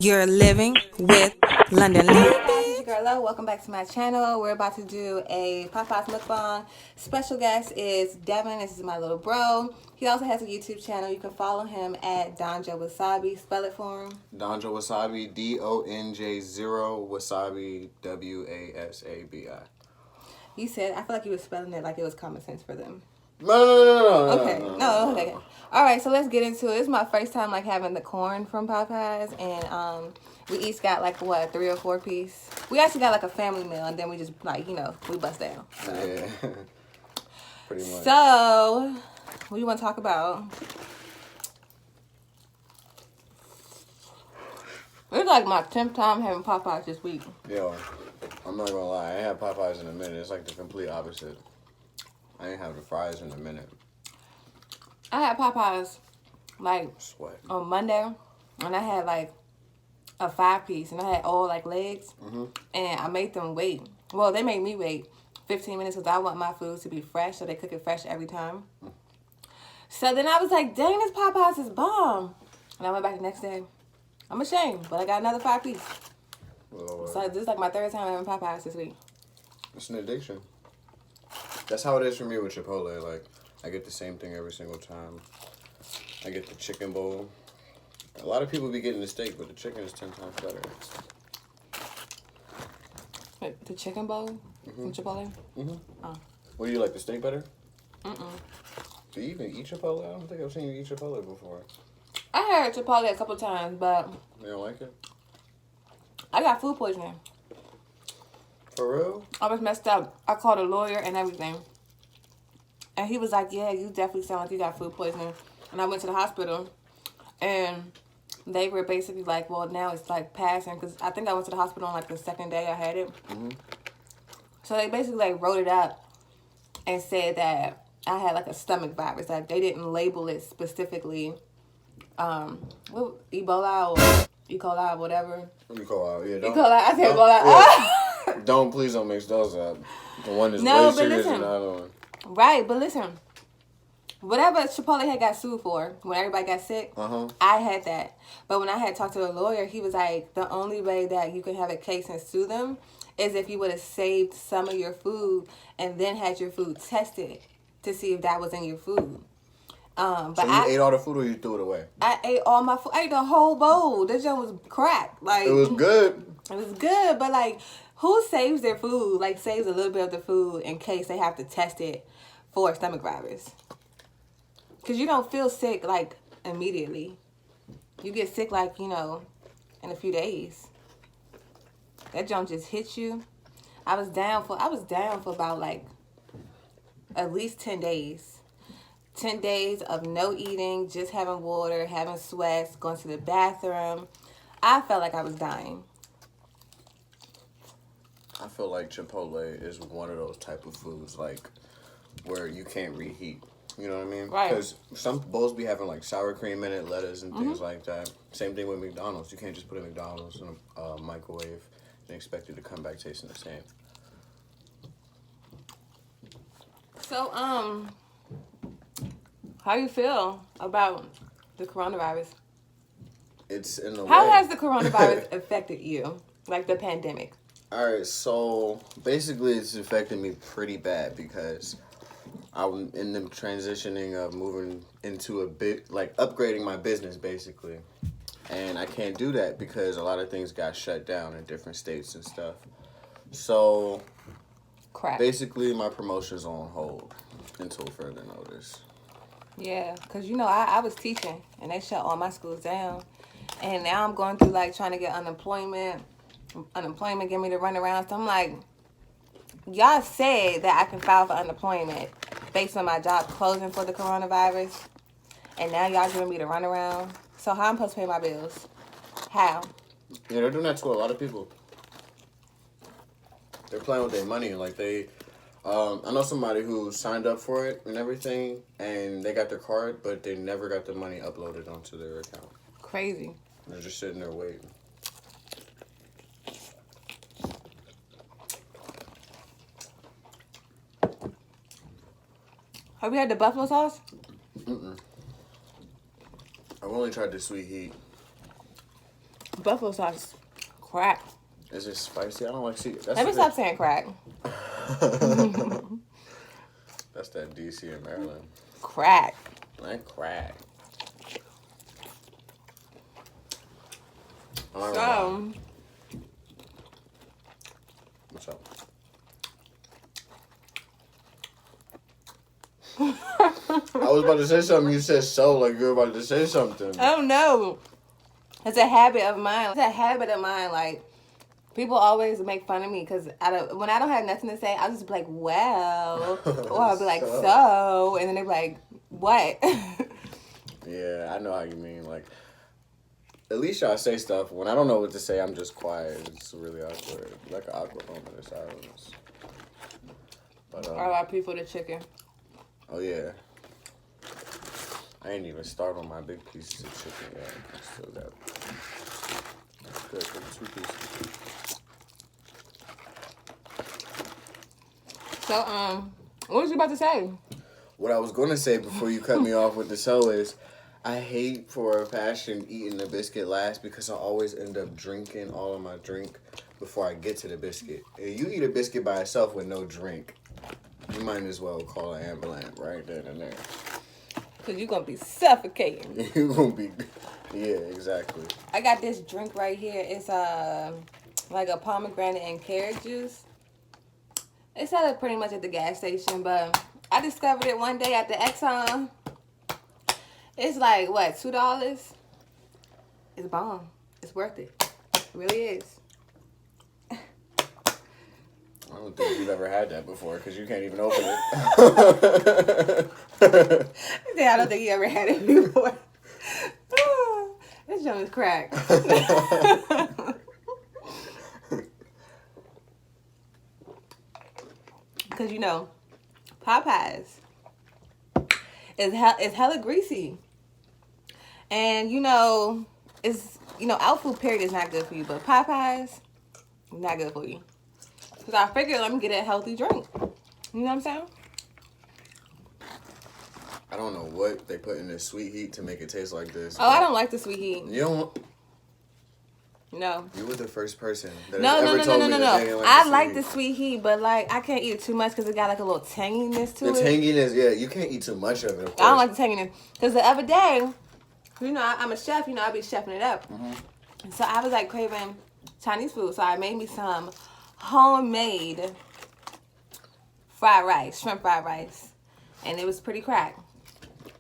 You're living with London Lee. This is your girl Lo. Welcome back to my channel. We're about to do a Popeyes Mukbang. Special guest is Devin. This is my little bro. He also has a YouTube channel. You can follow him at Donjo Wasabi. Spell it for him. Donjo Wasabi, DONJ0 Wasabi, WASABI. You said, I feel like you were spelling it like it was common sense for them. No. Okay. All right, so let's get into it. It's my first time like having the corn from Popeyes, and we each got like what, 3 or 4 piece. We actually got like a family meal, and then we just like we bust down. So. Yeah, pretty much. So, what do you want to talk about? It's like my 10th time having Popeyes this week. Yo, I'm not gonna lie, I ain't had Popeyes in a minute. It's like the complete opposite. I ain't have the fries in a minute. I had Popeyes like Sweat. on Monday, and I had like a 5-piece, and I had all like legs, and I made them wait. Well, they made me wait 15 minutes because I want my food to be fresh, so they cook it fresh every time. So then I was like, dang, this Popeyes is bomb. And I went back the next day. I'm ashamed, but I got another 5-piece. So this is like my 3rd time having Popeyes this week. It's an addiction. That's how it is for me with Chipotle. Like, I get the same thing every single time. I get the chicken bowl. A lot of people be getting the steak, but the chicken is 10 times better. Wait, the chicken bowl from Chipotle? Oh. What do you like, the steak better? Do you even eat Chipotle? I don't think I've seen you eat Chipotle before. I had Chipotle a couple times, but You don't like it? I got food poisoning. For real? I was messed up. I called a lawyer and everything. And he was like, yeah, you definitely sound like you got food poisoning. And I went to the hospital. And they were basically like, well, now it's like passing. Because I think I went to the hospital on like the 2nd day I had it. So they basically like wrote it up and said that I had like a stomach virus. Like they didn't label it specifically. Ebola or E. coli or whatever. E. coli, yeah. E. coli. I said Ebola. Please don't mix those up. The one is No, way but serious listen. than the other one. Right, but listen. Whatever Chipotle had got sued for when everybody got sick, I had that. But when I had talked to a lawyer, he was like, the only way that you can have a case and sue them is if you would have saved some of your food and then had your food tested to see if that was in your food. But So you ate all the food or you threw it away? I ate all my food. I ate the whole bowl. This joint was crack. Like It was good. It was good, but like, who saves their food? Like, saves a little bit of the food in case they have to test it for stomach virus. Because you don't feel sick, like, immediately. You get sick, like, in a few days. That junk just hits you. I was down for about, like, at least 10 days. 10 days of no eating, just having water, having sweats, going to the bathroom. I felt like I was dying. I feel like Chipotle is one of those type of foods, like, where you can't reheat. You know what I mean? Right. Because some bowls be having, like, sour cream in it, lettuce, and things like that. Same thing with McDonald's. You can't just put a McDonald's in a microwave and expect it to come back tasting the same. So, how you feel about the coronavirus? It's in the way. How has the coronavirus affected you? Like the pandemic? All right, so basically it's affected me pretty bad because I'm in the transitioning of moving into a bit, like upgrading my business basically. And I can't do that because a lot of things got shut down in different states and stuff. So Crap. basically my promotion's on hold until further notice. Yeah, because, I was teaching and they shut all my schools down. And now I'm going through, like, trying to get unemployment. Unemployment get me to run around. So I'm like, y'all said that I can file for unemployment based on my job closing for the coronavirus. And now y'all giving me to run around. So how I'm supposed to pay my bills? How? Yeah, they're doing that to a lot of people. They're playing with their money. Like I know somebody who signed up for it and everything, and they got their card, but they never got the money uploaded onto their account. Crazy. They're just sitting there waiting. Have you had the buffalo sauce? I've only tried the sweet heat. Buffalo sauce, crack. Is it spicy? I don't like see. Let me stop saying crack. That's that DC and Maryland. Crack. Like crack. So, what's up? I was about to say something. You said so, like you were about to say something. I don't know. It's a habit of mine. Like, people always make fun of me because when I don't have nothing to say, I'll just be like, well. Or I'll be like, so. And then they're like, what? Yeah, I know how you mean. Like, at least y'all say stuff. When I don't know what to say, I'm just quiet. It's really awkward. Like an awkward moment of silence. But, R.I.P. for the chicken. Oh, yeah. I ain't even start on my big pieces of chicken yet. I still got good for 2 pieces. So, what was you about to say? What I was going to say before you cut me off with the so is, I hate for a passion eating the biscuit last because I always end up drinking all of my drink before I get to the biscuit. If you eat a biscuit by itself with no drink, you might as well call an ambulance right then and there. Because you're going to be suffocating. You're going to be... Yeah, exactly. I got this drink right here. It's like a pomegranate and carrot juice. They sell it pretty much at the gas station, but I discovered it one day at the Exxon. It's like, what, $2? It's bomb. It's worth it. It really is. I don't think you've ever had that before because you can't even open it. Yeah, I don't think you ever had it before. This joint is crack. Because, Popeyes is hella greasy. And, out food period is not good for you. But Popeyes, not good for you. Because I figured let me get a healthy drink. You know what I'm saying? I don't know what they put in this sweet heat to make it taste like this. Oh, I don't like the sweet heat. You don't... No. You were the first person that No. like I like the sweet heat, but I can't eat it too much because it got like a little tanginess to it. The tanginess, yeah, you can't eat too much of it, of course. I don't like the tanginess. Because the other day, I'm a chef, I be chefing it up. Mm-hmm. So I was like craving Chinese food. So I made me some homemade fried rice, shrimp fried rice. And it was pretty crack.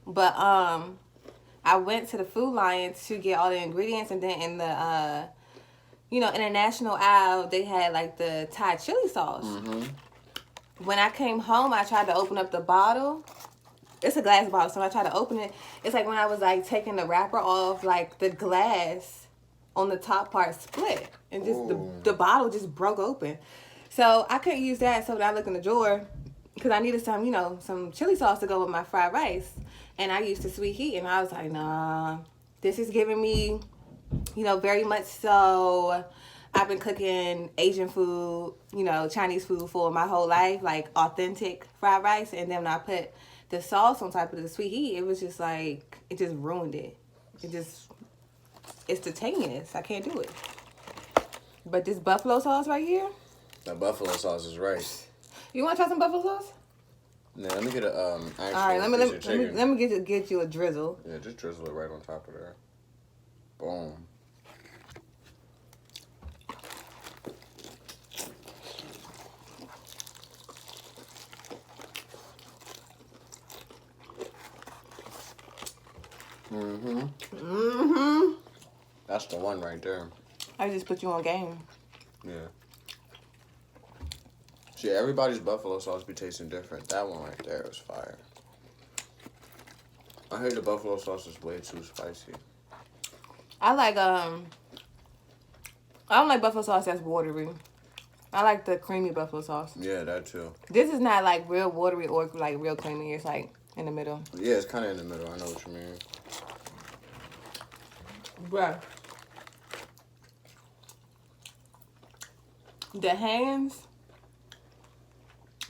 But I went to the Food Lion to get all the ingredients, and then in the international aisle, they had like the Thai chili sauce. Mm-hmm. When I came home, I tried to open up the bottle. It's a glass bottle, so I tried to open it. It's like when I was like taking the wrapper off, like the glass on the top part split, and just the bottle just broke open. So I couldn't use that. So I looked in the drawer because I needed some chili sauce to go with my fried rice, and I used the sweet heat, and I was like, nah, this is giving me, very much so. I've been cooking Asian food, Chinese food for my whole life, like authentic fried rice, and then when I put the sauce on top of the sweet heat, it was just like, it just ruined it. It's the tanginess. I can't do it. But this buffalo sauce right here. That buffalo sauce is right. You want to try some buffalo sauce? Yeah, let me get a actual all right, let me get you a drizzle. Yeah, just drizzle it right on top of there. Boom. That's the one right there. I just put you on game. Yeah. See, everybody's buffalo sauce be tasting different. That one right there is fire. I heard the buffalo sauce is way too spicy. I don't like buffalo sauce that's watery. I like the creamy buffalo sauce. Yeah, that too. This is not like real watery or like real creamy. It's like in the middle. Yeah, it's kind of in the middle. I know what you mean. Bruh. The hands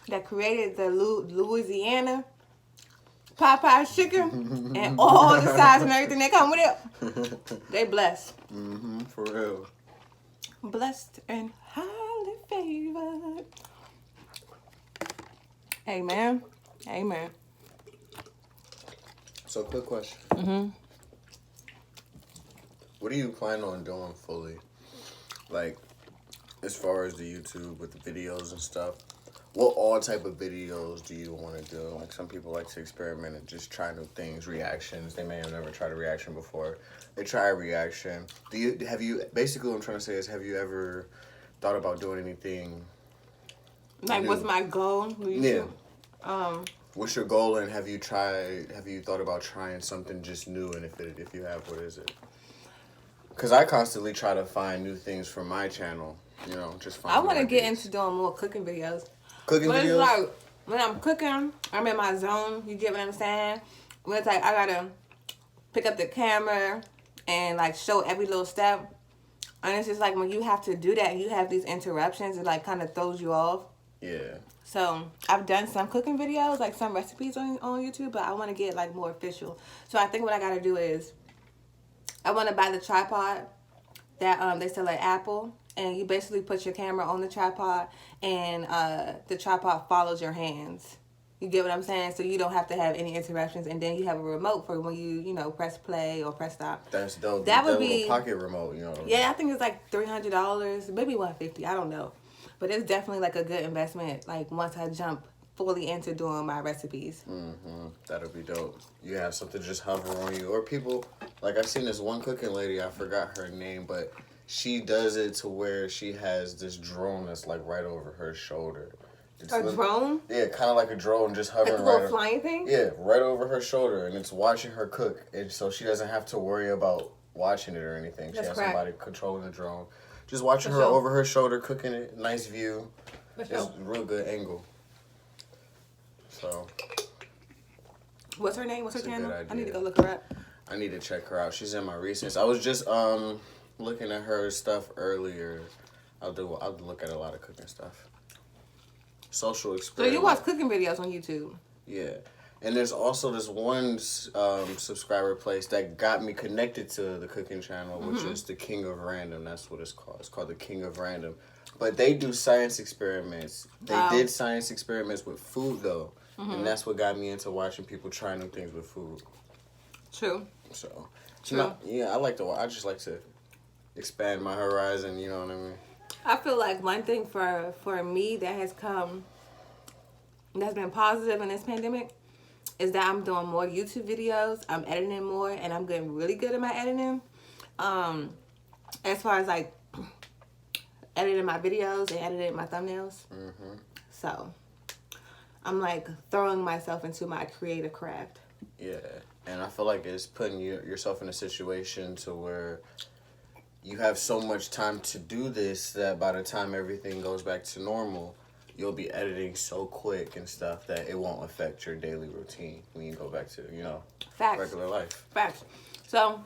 that created the Louisiana Popeyes chicken and all the sides and everything that come with it. They blessed. For real. Blessed and highly favored. Amen. Amen. So, quick question. What do you plan on doing fully? Like, as far as the YouTube with the videos and stuff, what all type of videos do you want to do? Like, some people like to experiment and just try new things, reactions. They may have never tried a reaction before. They try a reaction. Basically what I'm trying to say is, have you ever thought about doing anything Like, new? what's my goal? Yeah. What's your goal, and have you thought about trying something just new? And if you have, what is it? Because I constantly try to find new things for my channel. You know, just find. I want to get into doing more cooking videos. Cooking but videos? It's like, when I'm cooking, I'm in my zone. You get what I'm saying? When it's like, I got to pick up the camera and, like, show every little step. And it's just like, when you have to do that, you have these interruptions. It, like, kind of throws you off. Yeah. So, I've done some cooking videos, like some recipes on YouTube, but I want to get, like, more official. So, I think what I got to do is, I want to buy the tripod that they sell at Apple. And you basically put your camera on the tripod, and the tripod follows your hands. You get what I'm saying? So you don't have to have any interruptions, and then you have a remote for when you press play or press stop. That's dope. That would little be pocket remote, Yeah, I think it's like $300, maybe $150. I don't know, but it's definitely like a good investment. Like once I jump fully into doing my recipes. That'll be dope. You have something just hover on you, or people like I've seen this one cooking lady. I forgot her name, but she does it to where she has this drone that's like right over her shoulder. Drone? Yeah, kind of like a drone, just hovering like a little flying thing? Yeah, right over her shoulder, and it's watching her cook, and so she doesn't have to worry about watching it or anything. She has somebody controlling the drone, just watching her over her shoulder, cooking it. Nice view. It's a real good angle. So. What's her name? What's her channel? I need to go look her up. I need to check her out. She's in my recents. I was just looking at her stuff earlier. I'll look at a lot of cooking stuff. Social experiment. So you watch cooking videos on YouTube? Yeah. And there's also this one subscriber place that got me connected to the cooking channel, which is the King of Random. That's what it's called. It's called the King of Random. But they do science experiments. They did science experiments with food, though. And that's what got me into watching people try new things with food. True. So, I just like to expand my horizon, you know what I mean? I feel like one thing for me that's been positive in this pandemic is that I'm doing more YouTube videos, I'm editing more, and I'm getting really good at my editing. As far as like editing my videos and editing my thumbnails. So, I'm like throwing myself into my creative craft. Yeah, and I feel like it's putting yourself in a situation to where you have so much time to do this that by the time everything goes back to normal, you'll be editing so quick and stuff that it won't affect your daily routine when you go back to, regular life. Facts. So,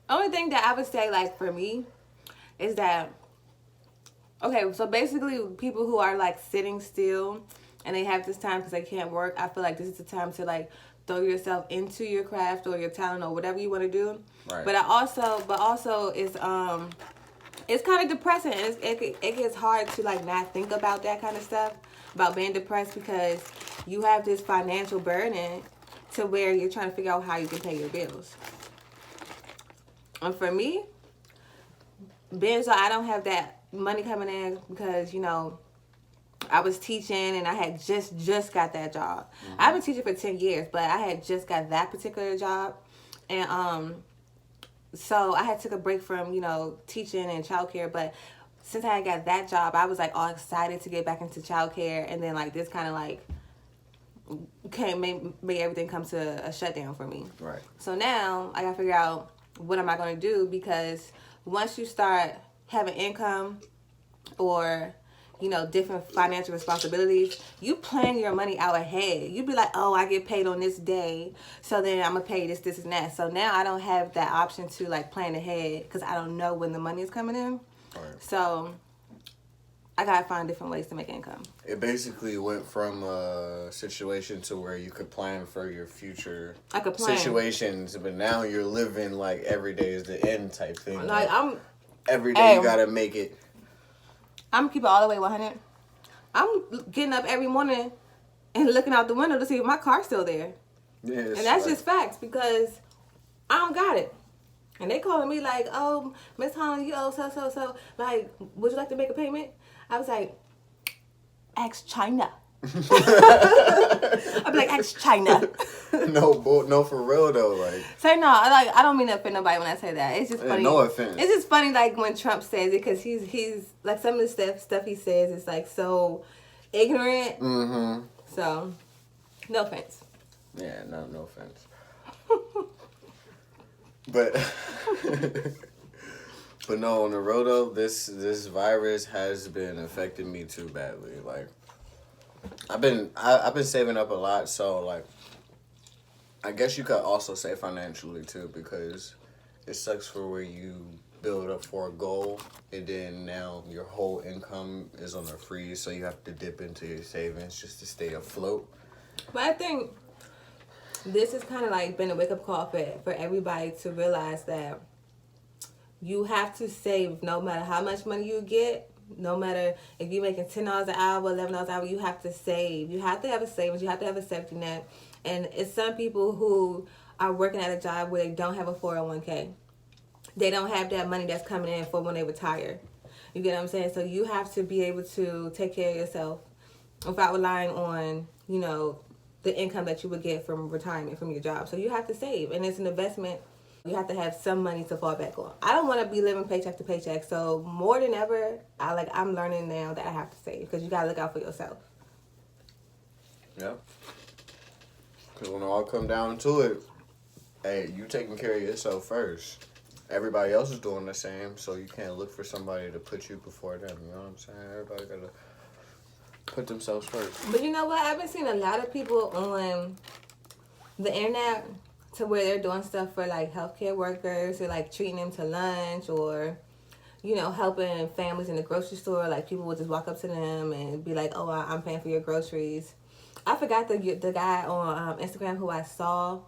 only thing that I would say, like, for me is that, okay, so basically people who are, like, sitting still and they have this time because they can't work, I feel like this is the time to, like, throw yourself into your craft or your talent or whatever you want to do. Right. But also it's kind of depressing. It gets hard to like not think about that kind of stuff, about being depressed, because you have this financial burden to where you're trying to figure out how you can pay your bills. And for me, being so I don't have that money coming in because I was teaching and I had just got that job. I've been teaching for 10 years, but I had just got that particular job. And so I had took a break from, teaching and childcare. But since I had got that job, I was like all excited to get back into childcare. And then like this kind of like made everything come to a shutdown for me. Right. So now I got to figure out what am I going to do, because once you start having income or different financial responsibilities, you plan your money out ahead. You be like, oh, I get paid on this day, so then I'm going to pay this, and that. So now I don't have that option to, like, plan ahead because I don't know when the money is coming in. Right. So I gotta find different ways to make income. It basically went from a situation to where you could plan for your future I could plan situations, but now you're living like every day is the end type thing. Like every day you gotta make it. I'm gonna keep it all the way 100. I'm getting up every morning and looking out the window to see if my car's still there. Yeah, and that's just facts because I don't got it. And they calling me like, oh, Miss Holland, you owe so. Like, would you like to make a payment? I was like, ask China. I'd be like, ask China. No, for real though. Like, say no. Like, I don't mean to offend nobody when I say that. It's just funny. No offense. It's just funny, like when Trump says it, because he's like some of the stuff he says is like so ignorant. Mm-hmm. So, no offense. Yeah, no offense. But but no, on the road though, this virus has been affecting me too badly. Like, I've been saving up a lot, so like, I guess you could also say financially too, because it sucks for where you build up for a goal and then now your whole income is on a freeze, so you have to dip into your savings just to stay afloat. But I think this has kind of like been a wake-up call for everybody to realize that you have to save no matter how much money you get, no matter if you're making $10 an hour, $11 an hour, you have to save. You have to have a savings. You have to have a safety net. And it's some people who are working at a job where they don't have a 401k. They don't have that money that's coming in for when they retire. You get what I'm saying? So you have to be able to take care of yourself without relying on, you know, the income that you would get from retirement from your job. So you have to save, and it's an investment. You have to have some money to fall back on. I don't want to be living paycheck to paycheck. So more than ever, I'm learning now that I have to save, because you gotta look out for yourself. Yeah. Because when it all come down to it, hey, you taking care of yourself first. Everybody else is doing the same, so you can't look for somebody to put you before them. You know what I'm saying? Everybody gotta put themselves first. But you know what? I've been seeing a lot of people on the internet to where they're doing stuff for like healthcare workers, or like treating them to lunch, or, you know, helping families in the grocery store. Like, people will just walk up to them and be like, oh, I'm paying for your groceries. I forgot the guy on Instagram who I saw,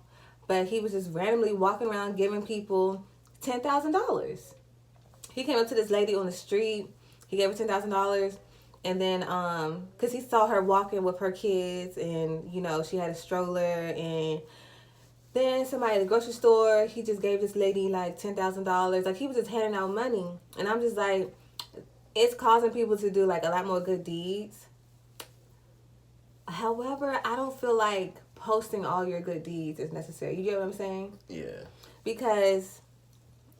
but he was just randomly walking around giving people $10,000. He came up to this lady on the street. He gave her $10,000. And then, because he saw her walking with her kids, and, you know, she had a stroller, and then somebody at the grocery store, he just gave this lady like $10,000. Like, he was just handing out money. And I'm just like, it's causing people to do like a lot more good deeds. However, I don't feel like posting all your good deeds is necessary. You get what I'm saying? Yeah. Because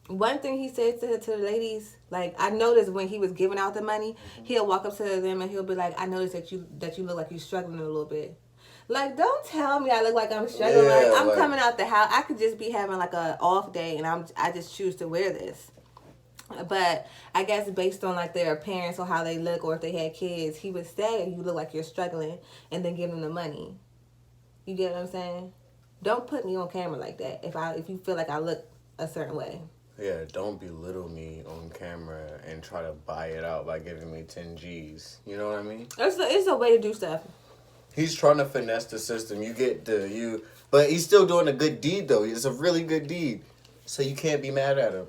one thing he said to the ladies, like, I noticed when he was giving out the money, he'll walk up to them and he'll be like, I noticed that you look like you're struggling a little bit. Like, don't tell me I look like I'm struggling. Yeah, like, I'm coming out the house. I could just be having like a off day, and I just choose to wear this. But I guess based on like their appearance or how they look, or if they had kids, he would say, you look like you're struggling, and then give them the money. You get what I'm saying? Don't put me on camera like that if you feel like I look a certain way. Yeah, don't belittle me on camera and try to buy it out by giving me 10 G's. You know what I mean? It's a way to do stuff. He's trying to finesse the system. But he's still doing a good deed though. It's a really good deed, so you can't be mad at him.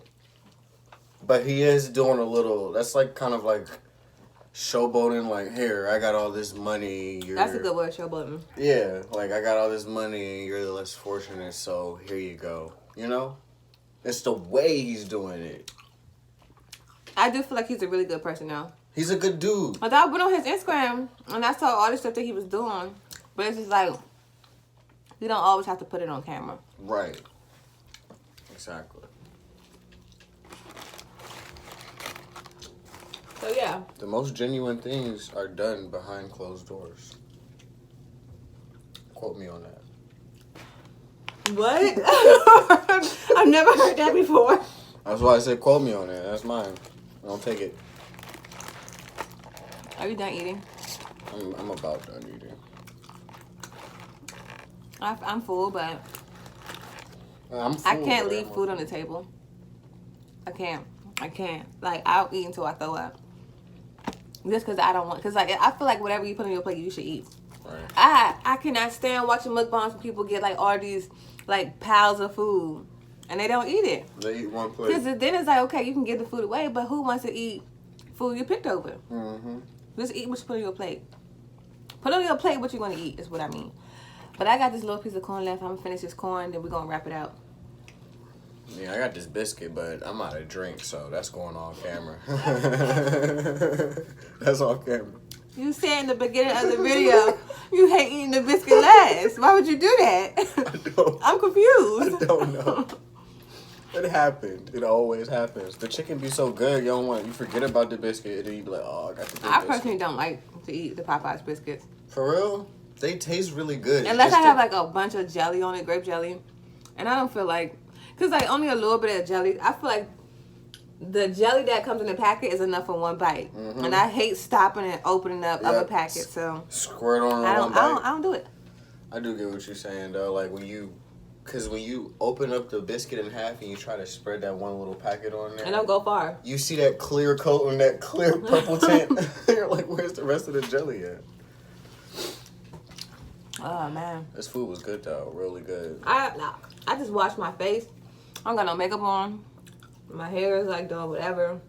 But he is doing a little. That's like kind of like showboating. Like, here, I got all this money. That's a good word, showboating. Yeah, like, I got all this money and you're the less fortunate, so here you go. You know? It's the way he's doing it. I do feel like he's a really good person now. He's a good dude. But I went on his Instagram and I saw all the stuff that he was doing. But it's just like, you don't always have to put it on camera. Right. Exactly. So yeah. The most genuine things are done behind closed doors. Quote me on that. What? I've never heard that before. That's why I said quote me on that. That's mine. I don't take it. Are you done eating? I'm about done eating. I'm full, but I'm full, I can't leave food on the table. I can't. Like, I'll eat until I throw up. just because I don't want. Because like I feel like whatever you put on your plate, you should eat. Right. I cannot stand watching mukbangs when people get like all these like piles of food and they don't eat it. They eat one plate. Because then it's like, okay, you can give the food away, but who wants to eat food you picked over? Mm-hmm. Just eat what you put on your plate. Put on your plate what you want to eat is what I mean. But I got this little piece of corn left. I'm going to finish this corn, then we're going to wrap it out. Yeah, I got this biscuit, but I'm out of drink, so that's going on camera. That's on camera. You said in the beginning of the video, you hate eating the biscuit last. Why would you do that? I'm confused. I don't know. It happened. It always happens. The chicken be so good, you forget about the biscuit, and then you be like, oh, I got the good biscuit. personally don't like to eat the Popeyes biscuits. For real? They taste really good. Unless I have like a bunch of jelly on it, grape jelly. And I don't feel like, because like only a little bit of jelly, I feel like the jelly that comes in the packet is enough for one bite. Mm-hmm. And I hate stopping and opening up other packets. So squirt on one bite. I don't do it. I do get what you're saying though. Like when you open up the biscuit in half and you try to spread that one little packet on there. And don't go far. You see that clear coat and that clear purple tint. You're like, where's the rest of the jelly at? Oh man. This food was good though. Really good. I just washed my face. I don't got no makeup on. My hair is like doing whatever.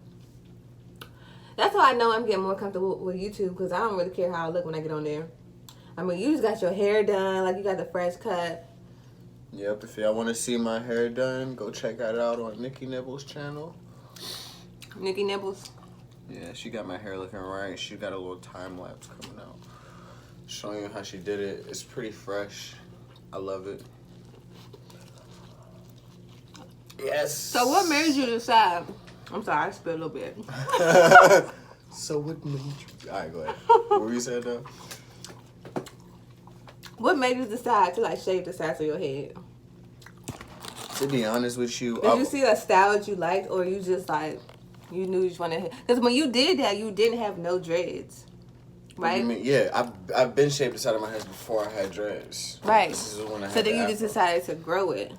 That's how I know I'm getting more comfortable with YouTube, because I don't really care how I look when I get on there. I mean, you just got your hair done, like you got the fresh cut. Yep, if y'all want to see my hair done, go check that out on Nikki Nibbles' channel. Nikki Nibbles? Yeah, she got my hair looking right. She got a little time lapse coming out, showing you how she did it. It's pretty fresh. I love it. Yes. So what made you decide? I'm sorry, I spilled a little bit. So what made you? All right, go ahead. What were you saying though? What made you decide to like shave the sides of your head? To be honest with you, Did you see a style that you liked, or you just like you knew you just wanted? Because when you did that, you didn't have no dreads, right? You mean, yeah, I've been shaved the side of my head before I had dreads. Right. This is when I had so then you the just afro. decided to grow it.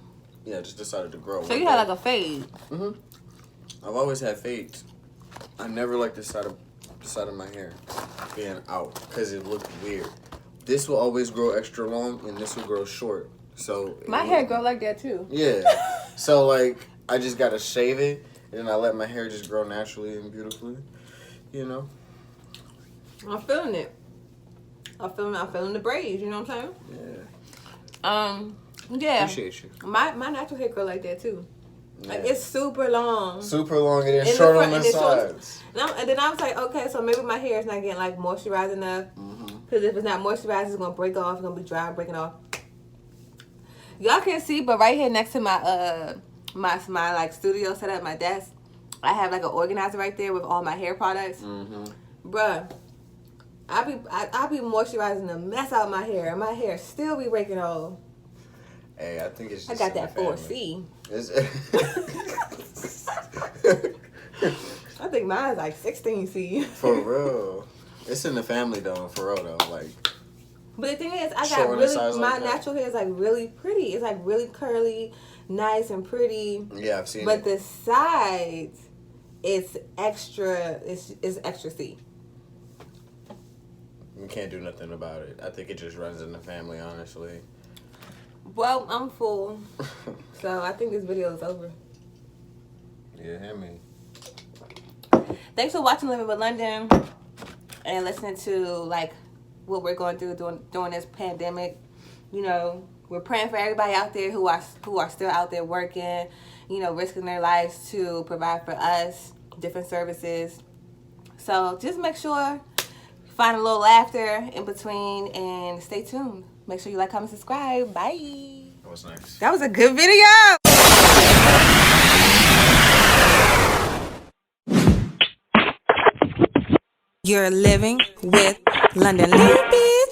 Yeah, I just decided to grow. So you had like a fade. Mhm. I've always had fades. I never liked the side of my hair being out because it looked weird. This will always grow extra long, and this will grow short. So my hair grow like that too. Yeah. So like I just gotta shave it, and then I let my hair just grow naturally and beautifully. You know. I'm feeling it. I'm feeling the braids. You know what I'm saying? Yeah. Yeah. Appreciate you. My natural hair grow like that too. Yeah. Like it's super long. Super long and then short on the sides. And then I was like, okay, so maybe my hair is not getting like moisturized enough. Because if it's not moisturized, it's gonna break off. It's gonna be dry, breaking off. Y'all can't see, but right here next to my my like studio set up, my desk, I have like an organizer right there with all my hair products. Bruh, I be moisturizing the mess out of my hair, and my hair still be breaking off. Hey, I think it's just I got that 4C. I think mine's like 16C. For real. It's in the family though, for real though. Like, but the thing is, I got really, my natural hair is like really pretty. It's like really curly, nice and pretty. Yeah, I've seen it. But the sides, it's extra, it's extra C. We can't do nothing about it. I think it just runs in the family, honestly. Well, I'm full. So I think this video is over. Yeah, hear me. Thanks for watching Living with London and listening to like what we're going through during this pandemic. You know, we're praying for everybody out there who are still out there working, you know, risking their lives to provide for us different services. So just make sure you find a little laughter in between and stay tuned. Make sure you like, comment, subscribe. Bye. That was nice. That was a good video. You're living with London Living.